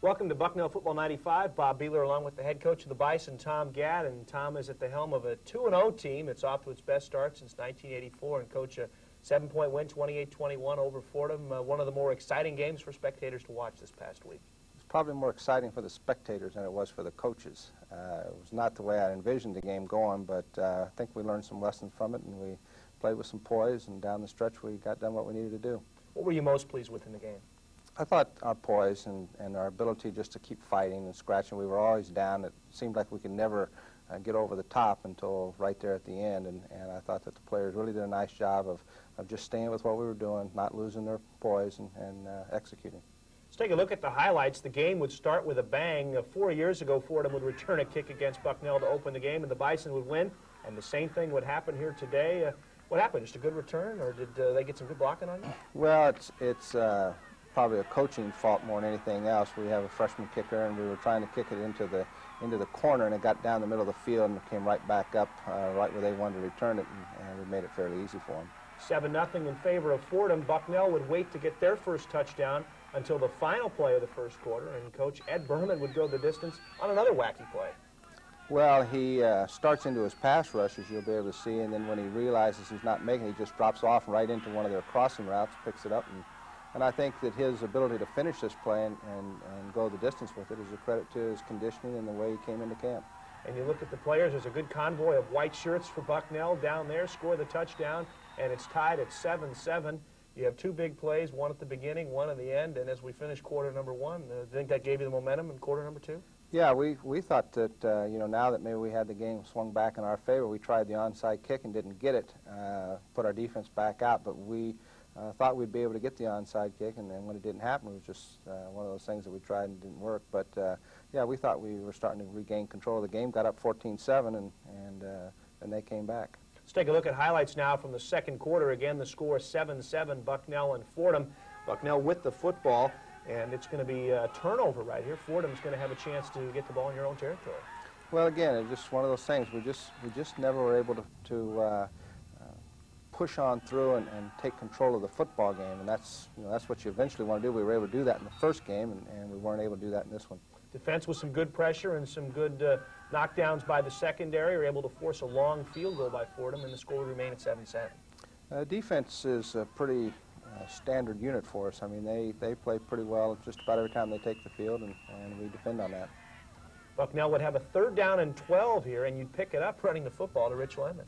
Welcome to Bucknell Football 95. Bob Behler along with the head coach of the Bison, Tom Gadd, and Tom is at the helm of a 2-0 team. It's off to its best start since 1984 and coach a 7-point win, 28-21 over Fordham. One of the more exciting games for spectators to watch this past week. It's probably more exciting for the spectators than it was for the coaches. It was not the way I envisioned the game going, but I think we learned some lessons from it, and we played with some poise, and down the stretch we got done what we needed to do. What were you most pleased with in the game? I thought our poise and our ability just to keep fighting and scratching. We were always down. It seemed like we could never get over the top until right there at the end, and I thought that the players really did a nice job of just staying with what we were doing, not losing their poise, and executing. Let's take a look at the highlights. The game would start with a bang. 4 years ago, Fordham would return a kick against Bucknell to open the game, and the Bison would win, and the same thing would happen here today. What happened? Just a good return, or did they get some good blocking on you? Well, it's probably a coaching fault more than anything else. We have a freshman kicker, and we were trying to kick it into the corner, and it got down the middle of the field and came right back up right where they wanted to return it, and we made it fairly easy for them. 7-0 in favor of Fordham. Bucknell would wait to get their first touchdown until the final play of the first quarter, and Coach Ed Berman would go the distance on another wacky play. Well, he starts into his pass rush, as you'll be able to see, and then when he realizes he's not making it, he just drops off right into one of their crossing routes, picks it up, and I think that his ability to finish this play and go the distance with it is a credit to his conditioning and the way he came into camp. And you look at the players, there's a good convoy of white shirts for Bucknell down there, score the touchdown, and it's tied at 7-7. You have two big plays, one at the beginning, one at the end, and as we finish quarter number one, do you think that gave you the momentum in quarter number two? Yeah, we thought that, you know, now that maybe we had the game swung back in our favor, we tried the onside kick and didn't get it, put our defense back out, but we thought we'd be able to get the onside kick, and then when it didn't happen, it was just one of those things that we tried and didn't work. But, yeah, we thought we were starting to regain control of the game, got up 14-7, and they came back. Let's take a look at highlights now from the second quarter. Again, the score 7-7, Bucknell and Fordham. Bucknell with the football, and it's going to be a turnover right here. Fordham's going to have a chance to get the ball in your own territory. Well, again, it's just one of those things. We just never were able to push on through and take control of the football game, and that's what you eventually want to do. We were able to do that in the first game, and we weren't able to do that in this one. Defense with some good pressure and some good knockdowns by the secondary, were able to force a long field goal by Fordham, and the score would remain at 7-7. Defense is a pretty standard unit for us. I mean, they play pretty well just about every time they take the field, and we defend on that. Bucknell would have a 3rd down and 12 here, and you'd pick it up running the football to Rich Lemon.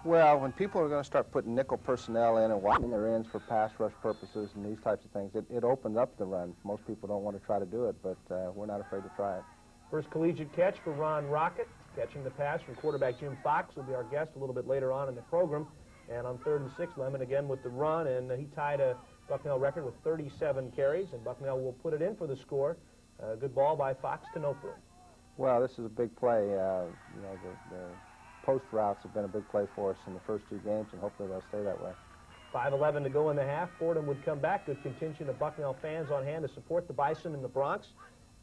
Well, when people are going to start putting nickel personnel in and widening their ends for pass rush purposes and these types of things, it opens up the run. Most people don't want to try to do it, but we're not afraid to try it. First collegiate catch for Ron Rocket, catching the pass from quarterback Jim Fox will be our guest a little bit later on in the program. And on 3rd and 6, Lemon again with the run, and he tied a Bucknell record with 37 carries, and Bucknell will put it in for the score. Good ball by Fox to Nopu. Well, this is a big play. You know, the post routes have been a big play for us in the first 2 games, and hopefully they'll stay that way. 5:11 to go in the half. Fordham would come back. Good contingent of Bucknell fans on hand to support the Bison in the Bronx.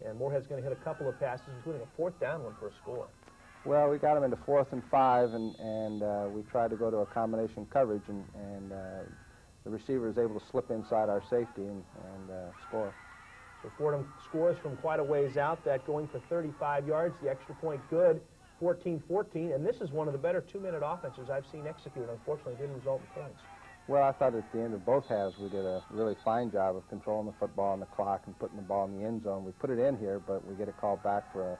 And Moorhead's going to hit a couple of passes, including a 4th down one for a score. Well, we got him into 4th and 5, and we tried to go to a combination coverage, and the receiver is able to slip inside our safety and score. So Fordham scores from quite a ways out, that going for 35 yards, the extra point good. 14-14, and this is one of the better 2-minute offenses I've seen executed. Unfortunately, it didn't result in points. Well, I thought at the end of both halves we did a really fine job of controlling the football and the clock and putting the ball in the end zone. We put it in here, but we get a call back for a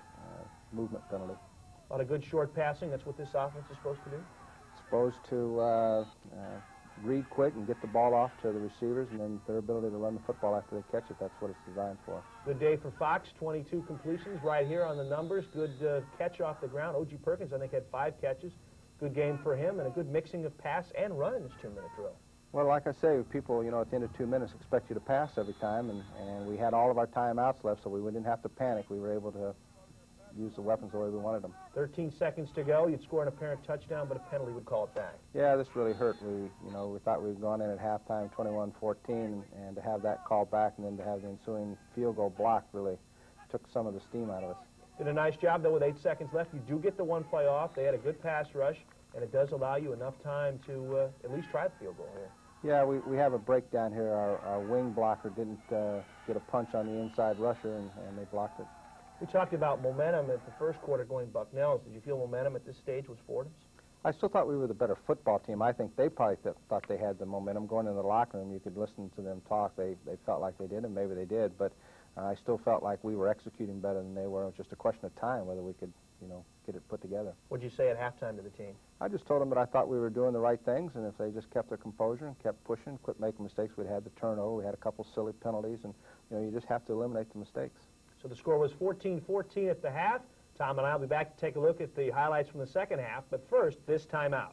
movement penalty. A lot of good short passing. That's what this offense is supposed to do? Supposed to read quick and get the ball off to the receivers, and then their ability to run the football after they catch it, that's what it's designed for. Good day for Fox, 22 completions right here on the numbers. Good catch off the ground. O.G. Perkins, I think, had 5 catches. Good game for him, and a good mixing of pass and run in this 2-minute drill. Well, like I say, people, you know, at the end of 2 minutes expect you to pass every time, and we had all of our timeouts left, so we didn't have to panic. We were able to use the weapons the way we wanted them. 13 seconds to go. You'd score an apparent touchdown, but a penalty would call it back. Yeah, this really hurt. We thought we'd gone in at halftime 21-14, and to have that call back and then to have the ensuing field goal block really took some of the steam out of us. Did a nice job, though, with 8 seconds left. You do get the 1 play off. They had a good pass rush, and it does allow you enough time to at least try the field goal here. Yeah, we have a breakdown here. Our wing blocker didn't get a punch on the inside rusher, and they blocked it. We talked about momentum at the first quarter going Bucknell's. Did you feel momentum at this stage was Fordham's? I still thought we were the better football team. I think they probably thought they had the momentum. Going in the locker room, you could listen to them talk. They felt like they did, and maybe they did, but I still felt like we were executing better than they were. It was just a question of time whether we could, get it put together. What did you say at halftime to the team? I just told them that I thought we were doing the right things, and if they just kept their composure and kept pushing, quit making mistakes. We'd had the turnover. We had a couple silly penalties, and you just have to eliminate the mistakes. So the score was 14-14 at the half. Tom and I will be back to take a look at the highlights from the second half, but first, this timeout.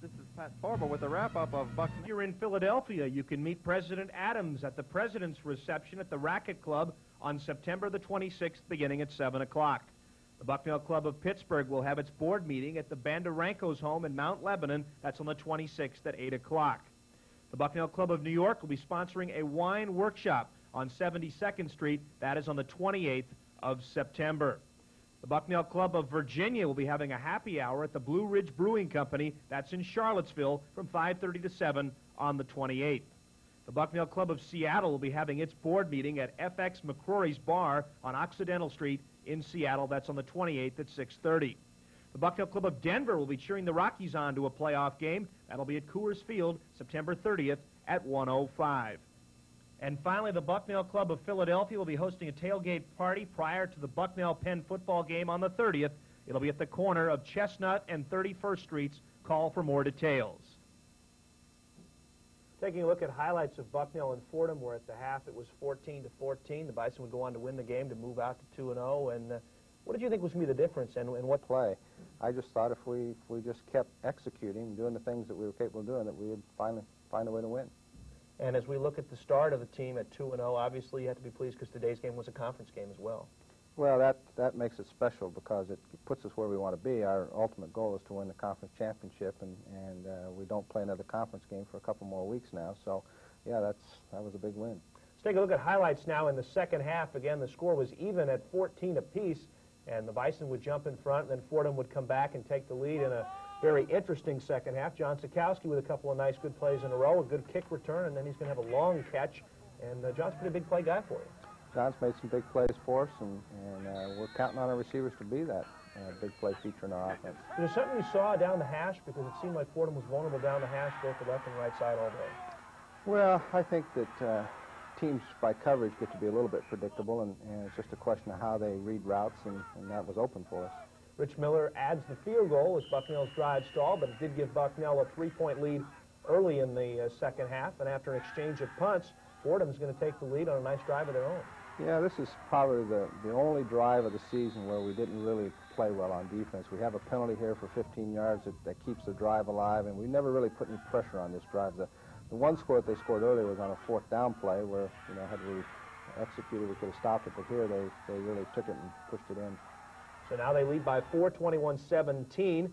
This is Pat Farber with a wrap-up of Bucknell. You're in Philadelphia. You can meet President Adams at the President's Reception at the Racquet Club on September the 26th, beginning at 7 o'clock. The Bucknell Club of Pittsburgh will have its board meeting at the Banderanco's home in Mount Lebanon. That's on the 26th at 8 o'clock. The Bucknell Club of New York will be sponsoring a wine workshop on 72nd Street. That is on the 28th of September. The Bucknell Club of Virginia will be having a happy hour at the Blue Ridge Brewing Company. That's in Charlottesville from 5:30 to 7 on the 28th. The Bucknell Club of Seattle will be having its board meeting at FX McCrory's Bar on Occidental Street in Seattle. That's on the 28th at 6:30. The Bucknell Club of Denver will be cheering the Rockies on to a playoff game. That'll be at Coors Field September 30th at 1:05. And finally, the Bucknell Club of Philadelphia will be hosting a tailgate party prior to the Bucknell-Penn football game on the 30th. It'll be at the corner of Chestnut and 31st Streets. Call for more details. Taking a look at highlights of Bucknell and Fordham, where at the half it was 14-14. The Bison would go on to win the game to move out to 2-0. And what did you think was going to be the difference and what play? I just thought if we just kept executing, doing the things that we were capable of doing, that we would finally find a way to win. And as we look at the start of the team at 2-0, obviously you have to be pleased because today's game was a conference game as well. Well, that makes it special because it puts us where we want to be. Our ultimate goal is to win the conference championship, and we don't play another conference game for a couple more weeks now. So, yeah, that was a big win. Let's take a look at highlights now in the second half. Again, the score was even at 14 apiece, and the Bison would jump in front, and then Fordham would come back and take the lead in a very interesting second half. John Sikowski with a couple of nice good plays in a row, a good kick return, and then he's going to have a long catch. And John's a pretty big play guy for you. John's made some big plays for us, and we're counting on our receivers to be that big play feature in our offense. Is there something you saw down the hash? Because it seemed like Fordham was vulnerable down the hash, both the left and right side all day. Well, I think that teams by coverage get to be a little bit predictable, and it's just a question of how they read routes, and that was open for us. Rich Miller adds the field goal as Bucknell's drive stalled, but it did give Bucknell a 3-point lead early in the second half, and after an exchange of punts, Fordham's going to take the lead on a nice drive of their own. Yeah, this is probably the only drive of the season where we didn't really play well on defense. We have a penalty here for 15 yards that keeps the drive alive, and we never really put any pressure on this drive. The one score that they scored earlier was on a fourth down play where, had we executed, we could have stopped it, but here they really took it and pushed it in. So now they lead by 4, 21-17.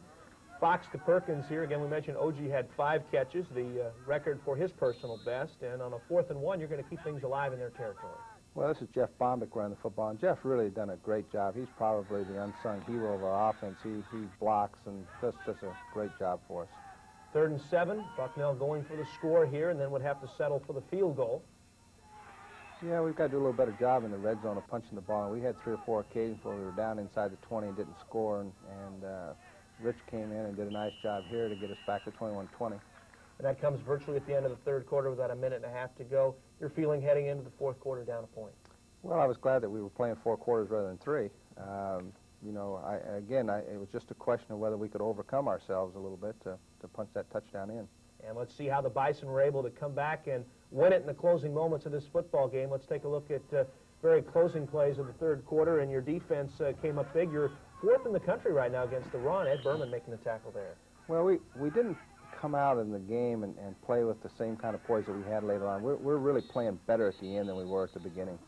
Fox to Perkins here. Again, we mentioned OG had 5 catches, the record for his personal best. And on a 4th and 1, you're going to keep things alive in their territory. Well, this is Jeff Bombick running the football, and Jeff really done a great job. He's probably the unsung hero of our offense. He blocks and does a great job for us. 3rd and 7. Bucknell going for the score here, and then would have to settle for the field goal. Yeah, we've got to do a little better job in the red zone of punching the ball. We had 3 or 4 occasions where we were down inside the 20 and didn't score, and Rich came in and did a nice job here to get us back to 21-20. And that comes virtually at the end of the 3rd quarter with about a minute and a half to go. Your feeling heading into the 4th quarter down a point? Well, I was glad that we were playing 4 quarters rather than 3. It was just a question of whether we could overcome ourselves a little bit to punch that touchdown in. And let's see how the Bison were able to come back and win it in the closing moments of this football game. Let's take a look at very closing plays of the 3rd quarter, and your defense came up big. You're 4th in the country right now against the run. Ed Berman making the tackle there. Well, we didn't come out in the game and play with the same kind of poise that we had later on. We're really playing better at the end than we were at the beginning.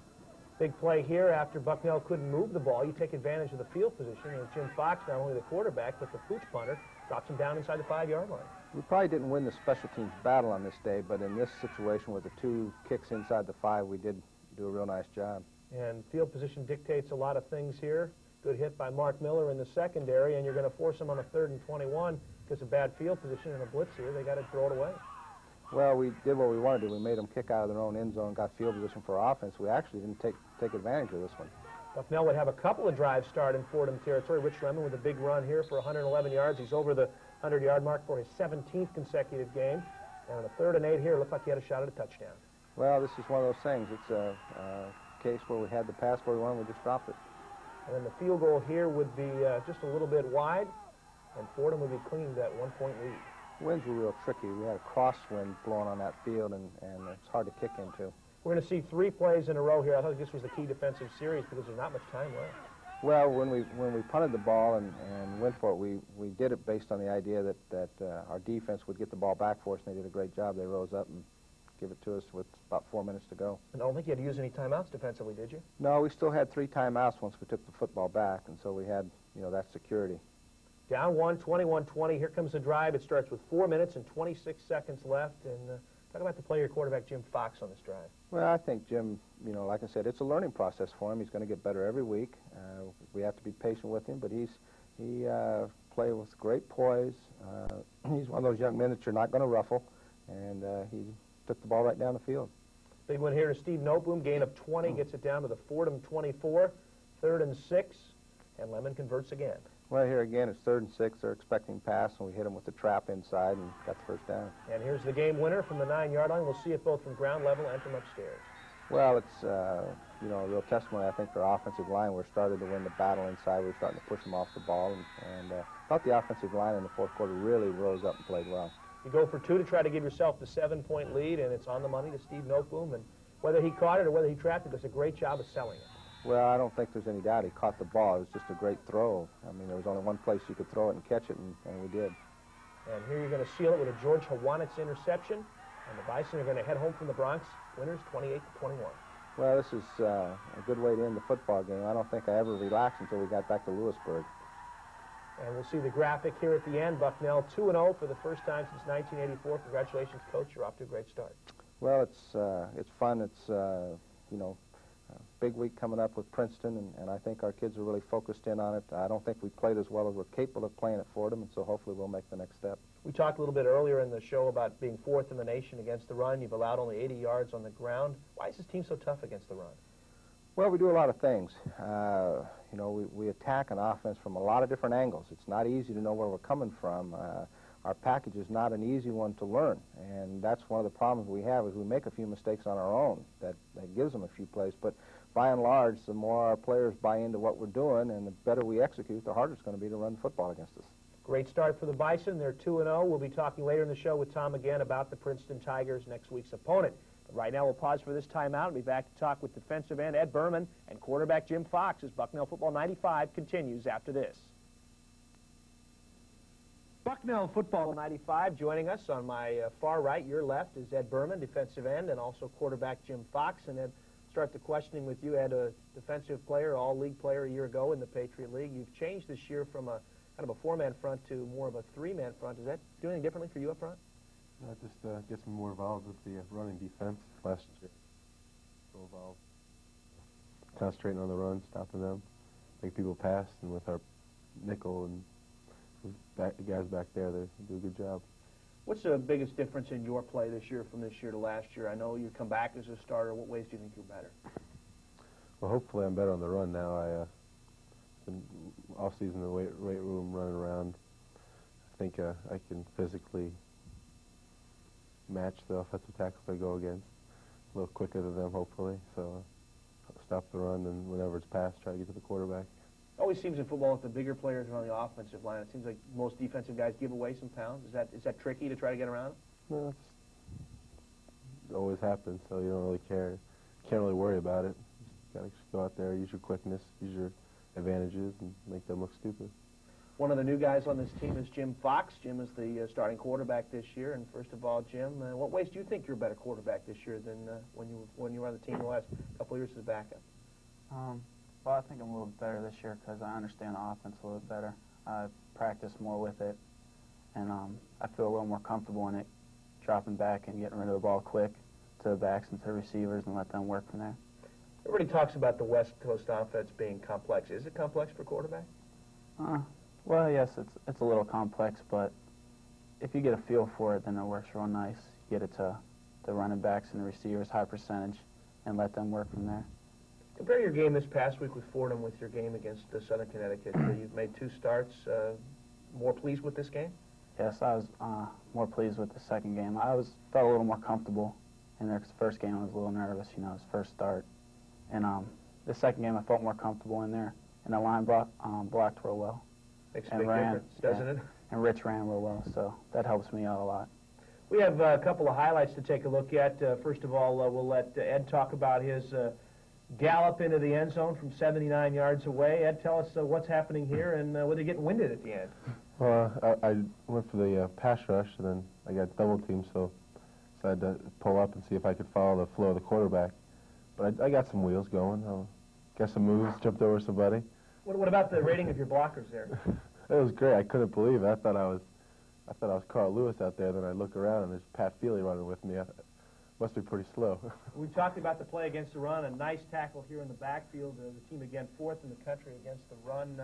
Big play here after Bucknell couldn't move the ball. You take advantage of the field position, and Jim Fox, not only the quarterback, but the pooch punter, drops him down inside the 5-yard line. We probably didn't win the special teams battle on this day, but in this situation with the 2 kicks inside the 5, we did do a real nice job. And field position dictates a lot of things here. Good hit by Mark Miller in the secondary, and you're going to force them on a 3rd and 21 because of bad field position and a blitz here. They got to throw it away. Well, we did what we wanted to. We made them kick out of their own end zone, got field position for offense. We actually didn't take advantage of this one. Bucknell would have a couple of drives start in Fordham territory. Rich Lemon with a big run here for 111 yards. He's over the 100-yard mark for his 17th consecutive game. And on a 3rd and 8 here, it looked like he had a shot at a touchdown. Well, this is one of those things. It's a case where we had the pass where we wanted, we just dropped it. And then the field goal here would be just a little bit wide, and Fordham would be clinging to that 1-point lead. Winds were real tricky. We had a crosswind blowing on that field, and it's hard to kick into. We're going to see 3 plays in a row here. I thought this was the key defensive series because there's not much time left. Well, when we punted the ball and went for it, we did it based on the idea that our defense would get the ball back for us, and they did a great job. They rose up and give it to us with about 4 minutes to go. And I don't think you had to use any timeouts defensively, did you? No, we still had 3 timeouts once we took the football back, and so we had, that security. Down 1, 21-20. Here comes the drive. It starts with 4 minutes and 26 seconds left. And talk about the player quarterback, Jim Fox, on this drive. Well, I think Jim, like I said, it's a learning process for him. He's going to get better every week. We have to be patient with him, but he plays with great poise. He's one of those young men that you're not going to ruffle, and he took the ball right down the field. Big one here to Steve Noteboom. Gain of 20, gets it down to the Fordham 24. 3rd and 6, and Lemon converts again. Well, here again, it's 3rd and 6. They're expecting pass, and we hit them with the trap inside and got the first down. And here's the game winner from the 9-yard line. We'll see it both from ground level and from upstairs. Well, it's, a real testimony, I think, to our offensive line. We're starting to win the battle inside. We're starting to push them off the ball, and I thought the offensive line in the 4th quarter really rose up and played well. You go for 2 to try to give yourself the 7-point lead, and it's on the money to Steve Noteboom. And whether he caught it or whether he trapped it, does a great job of selling it. Well, I don't think there's any doubt he caught the ball. It was just a great throw. I mean, there was only one place you could throw it and catch it, and we did. And here you're going to seal it with a George Hawanitz interception, and the Bison are going to head home from the Bronx, winners 28-21. Well, this is a good way to end the football game. I don't think I ever relaxed until we got back to Lewisburg. And we'll see the graphic here at the end. Bucknell 2-0 for the first time since 1984. Congratulations, Coach. You're off to a great start. Well, it's fun. It's big week coming up with Princeton, and I think our kids are really focused in on it. I don't think we played as well as we're capable of playing at Fordham, and so hopefully we'll make the next step. We talked a little bit earlier in the show about being 4th in the nation against the run. You've allowed only 80 yards on the ground. Why is this team so tough against the run? Well, we do a lot of things. We attack an offense from a lot of different angles. It's not easy to know where we're coming from. Our package is not an easy one to learn, and that's one of the problems we have is we make a few mistakes on our own. That gives them a few plays, but by and large, the more our players buy into what we're doing and the better we execute, the harder it's going to be to run football against us. Great start for the Bison. They're 2-0. We'll be talking later in the show with Tom again about the Princeton Tigers, next week's opponent. But right now, we'll pause for this timeout and be back to talk with defensive end Ed Berman and quarterback Jim Fox as Bucknell Football 95 continues after this. Bucknell Football 95, joining us on my far right, your left, is Ed Berman, defensive end, and also quarterback Jim Fox. And Ed, start the questioning with you. Ed, a defensive player, all-league player a year ago in the Patriot League. You've changed this year from a kind of a 4-man front to more of a 3-man front. Does that do anything differently for you up front? Just gets me more involved with the running defense last year. So involved. Concentrating on the run, stopping them, make people pass, and with our nickel and the guys back there, they do a good job. What's the biggest difference in your play this year from this year to last year? I know you come back as a starter. What ways do you think you're better? Well, hopefully I'm better on the run now. I've been off-season in the weight room, running around. I think I can physically match the offensive tackles I go against. A little quicker than them, hopefully. So stop the run, and whenever it's passed, try to get to the quarterback. Always seems in football that the bigger players are on the offensive line. It seems like most defensive guys give away some pounds. Is that tricky to try to get around? No, it always happens, so you don't really care. Can't really worry about it. Just gotta go out there, use your quickness, use your advantages, and make them look stupid. One of the new guys on this team is Jim Fox. Jim is the starting quarterback this year. And first of all, Jim, what ways do you think you're a better quarterback this year than when you were on the team the last couple of years as a backup? Well, I think I'm a little better this year because I understand the offense a little bit better. I practice more with it, and I feel a little more comfortable in it, dropping back and getting rid of the ball quick to the backs and to the receivers and let them work from there. There Everybody talks about the West Coast offense being complex. Is it complex for quarterback? Well, yes, it's a little complex, but if you get a feel for it, then it works real nice. You get it to the running backs and the receivers, high percentage, and let them work from there. Compare your game this past week with Fordham with your game against Southern Connecticut. You've made 2 starts. More pleased with this game? Yes, I was more pleased with the second game. Felt a little more comfortable in there because the first game I was a little nervous, you know, his first start. And the second game I felt more comfortable in there, and the line blocked real well. Makes a big difference, doesn't it? And Rich ran real well, so that helps me out a lot. We have a couple of highlights to take a look at. First of all, we'll let Ed talk about his gallop into the end zone from 79 yards away. Ed, tell us what's happening here and were they getting winded at the end? Well, I went for the pass rush, and then I got double teamed, so I had to pull up and see if I could follow the flow of the quarterback. But I got some wheels going. Got some moves, jumped over somebody. What about the rating of your blockers there? It was great. I couldn't believe it. I thought I was Carl Lewis out there. Then I look around and there's Pat Feely running with me. Must be pretty slow. We've talked about the play against the run. A nice tackle here in the backfield. The team again 4th in the country against the run.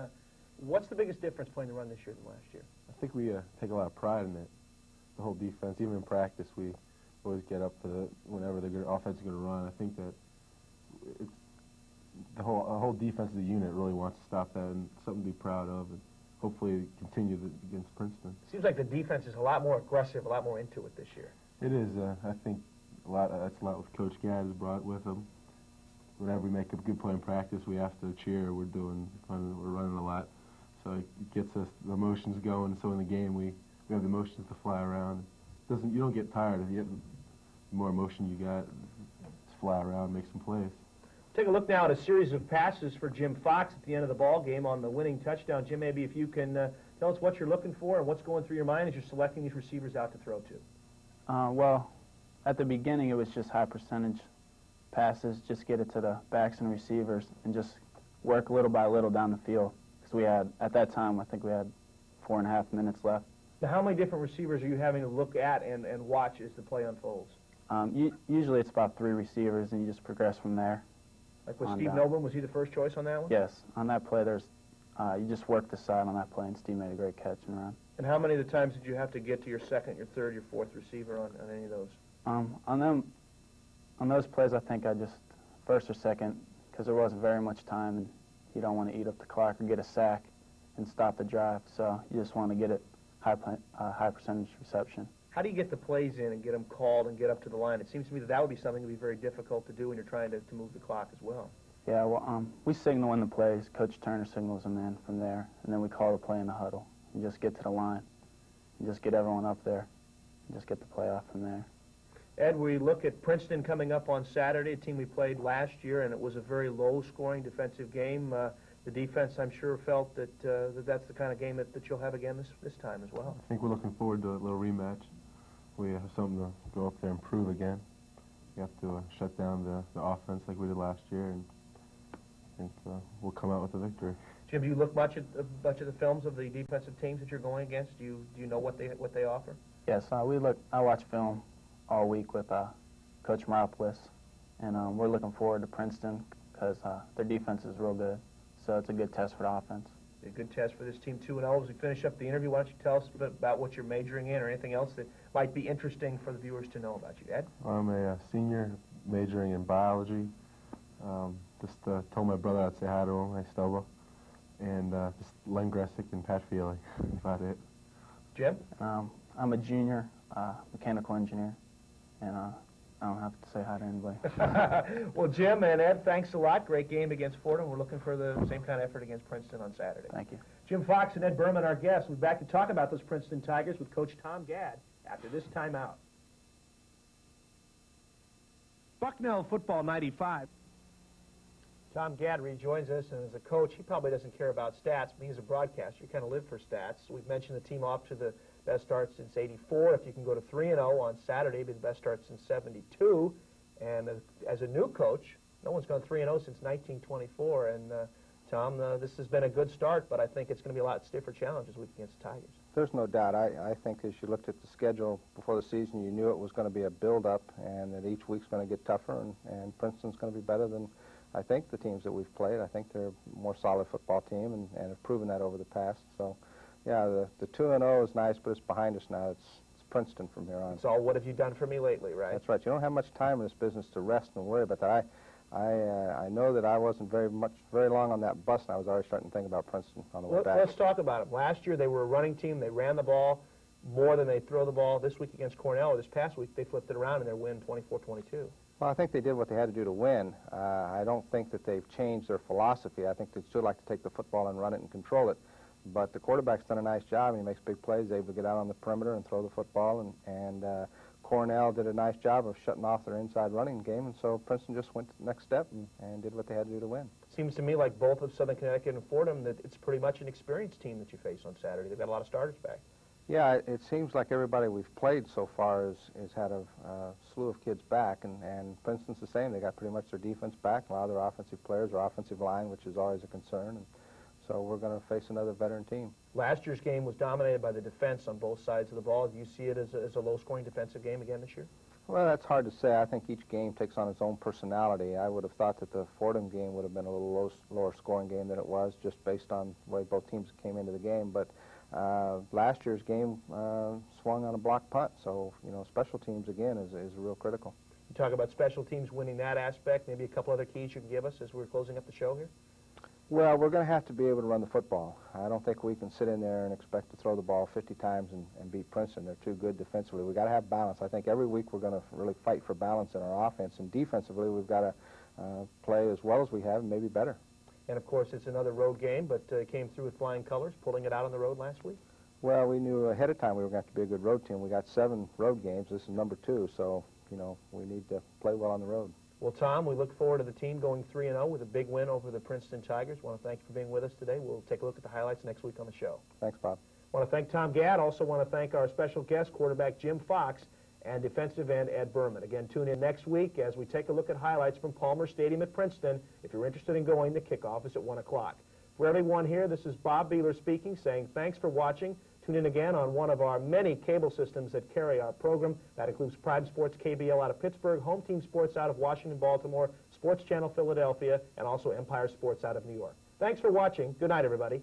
What's the biggest difference playing the run this year than last year? I think we take a lot of pride in it. The whole defense, even in practice, we always get up for whenever the offense is going to run. I think that it's the whole defensive unit really wants to stop that, and something to be proud of, and hopefully continue against Princeton. Seems like the defense is a lot more aggressive, a lot more into it this year. It is. I think that's a lot what Coach Gadd has brought with him. Whenever we make a good play in practice, we have to cheer. We're running a lot, so it gets us the emotions going. So in the game, we have the emotions to fly around. You don't get tired. The more emotion you got, just fly around, make some plays. Take a look now at a series of passes for Jim Fox at the end of the ball game on the winning touchdown. Jim, maybe if you can tell us what you're looking for and what's going through your mind as you're selecting these receivers out to throw to. Well, at the beginning, it was just high percentage passes, just get it to the backs and receivers, and just work little by little down the field. Because we had, at that time, I think we had 4.5 minutes left. Now, how many different receivers are you having to look at and watch as the play unfolds? Usually it's about 3 receivers, and you just progress from there. Like with Steve Noble, was he the first choice on that one? Yes. On that play, you just work the side on that play, and Steve made a great catch and run. And how many of the times did you have to get to your second, your third, your fourth receiver on any of those? On those plays, I think I just first or second, because there wasn't very much time, and you don't want to eat up the clock or get a sack and stop the drive. So you just want to get it high percentage reception. How do you get the plays in and get them called and get up to the line? It seems to me that would be something that would be very difficult to do when you're trying to move the clock as well. Yeah, well, we signal in the plays. Coach Turner signals them in from there, and then we call the play in the huddle. And just get to the line and just get everyone up there and just get the play off from there. Ed, we look at Princeton coming up on Saturday, a team we played last year, and it was a very low-scoring defensive game. The defense, I'm sure, felt that that's the kind of game that you'll have again this time as well. I think we're looking forward to a little rematch. We have something to go up there and prove again. We have to shut down the offense like we did last year, and I think we'll come out with a victory. Jim, do you look much at the films of the defensive teams that you're going against? Do you know what they offer? Yes, I watch film all week with Coach Maropoulos, and we're looking forward to Princeton because their defense is real good. So it's a good test for the offense. A good test for this team, 2-0. As we finish up the interview, why don't you tell us a bit about what you're majoring in or anything else that might be interesting for the viewers to know about you, Ed? I'm a senior majoring in biology. Just told my brother I'd say hi to him. Hey, Stoba. And just Len Gressick and Pat Feely. That's about it. Jim? I'm a junior mechanical engineer, and I don't have to say hi to anybody. Well, Jim and Ed, thanks a lot. Great game against Fordham. We're looking for the same kind of effort against Princeton on Saturday. Thank you. Jim Fox and Ed Berman, our guests. We'll be back to talk about those Princeton Tigers with Coach Tom Gadd after this timeout. Bucknell Football 95. Tom Gadd rejoins us, and as a coach, he probably doesn't care about stats, but he's a broadcaster. You kind of live for stats. We've mentioned the team off to the best start since '84. If you can go to 3-0 on Saturday, it'd be the best start since '72. And as a new coach, no one's gone 3-0 since 1924. And Tom, this has been a good start, but I think it's going to be a lot stiffer challenge this week against the Tigers. There's no doubt. I think as you looked at the schedule before the season, you knew it was going to be a build-up and that each week's going to get tougher, and Princeton's going to be better than I think, the teams that we've played. I think they're a more solid football team and have proven that over the past. So, yeah, the 2-0 is nice, but it's behind us now. It's Princeton from here on. It's all what have you done for me lately, right? That's right. You don't have much time in this business to rest and worry about that. I know that I wasn't very long on that bus, and I was already starting to think about Princeton on the way back. Let's talk about them. Last year they were a running team. They ran the ball more than they throw the ball. This week against Cornell, or this past week, they flipped it around and they win 24-22. Well, I think they did what they had to do to win. I don't think that they've changed their philosophy. I think they'd still like to take the football and run it and control it. But the quarterback's done a nice job, and he makes big plays. He's able to get out on the perimeter and throw the football, and Cornell did a nice job of shutting off their inside running game, and so Princeton just went to the next step and did what they had to do to win. Seems to me like both of Southern Connecticut and Fordham that it's pretty much an experienced team that you face on Saturday. They've got a lot of starters back. Yeah, it seems like everybody we've played so far has had a slew of kids back, and Princeton's the same. They got pretty much their defense back, a lot of their offensive players, their offensive line, which is always a concern. And so we're going to face another veteran team. Last year's game was dominated by the defense on both sides of the ball. Do you see it as a low-scoring defensive game again this year? Well, that's hard to say. I think each game takes on its own personality. I would have thought that the Fordham game would have been a little lower scoring game than it was, just based on the way both teams came into the game. But last year's game swung on a block punt, so special teams again is real critical. You talk about special teams winning that aspect. Maybe a couple other keys you can give us as we're closing up the show here. Well, we're going to have to be able to run the football. I don't think we can sit in there and expect to throw the ball 50 times and beat Princeton. They're too good defensively. We've got to have balance. I think every week we're going to really fight for balance in our offense, and defensively we've got to play as well as we have and maybe better. And, of course, it's another road game, but came through with flying colors, pulling it out on the road last week? Well, we knew ahead of time we were going to have to be a good road team. We got 7 road games. This is number 2, so, we need to play well on the road. Well, Tom, we look forward to the team going 3-0 with a big win over the Princeton Tigers. Want to thank you for being with us today. We'll take a look at the highlights next week on the show. Thanks, Bob. Want to thank Tom Gadd. Also want to thank our special guest, quarterback Jim Fox, and defensive end Ed Berman. Again, tune in next week as we take a look at highlights from Palmer Stadium at Princeton. If you're interested in going, the kickoff is at 1 o'clock. For everyone here, this is Bob Behler speaking, saying thanks for watching. Tune in again on one of our many cable systems that carry our program. That includes Prime Sports KBL out of Pittsburgh, Home Team Sports out of Washington, Baltimore, Sports Channel Philadelphia, and also Empire Sports out of New York. Thanks for watching. Good night, everybody.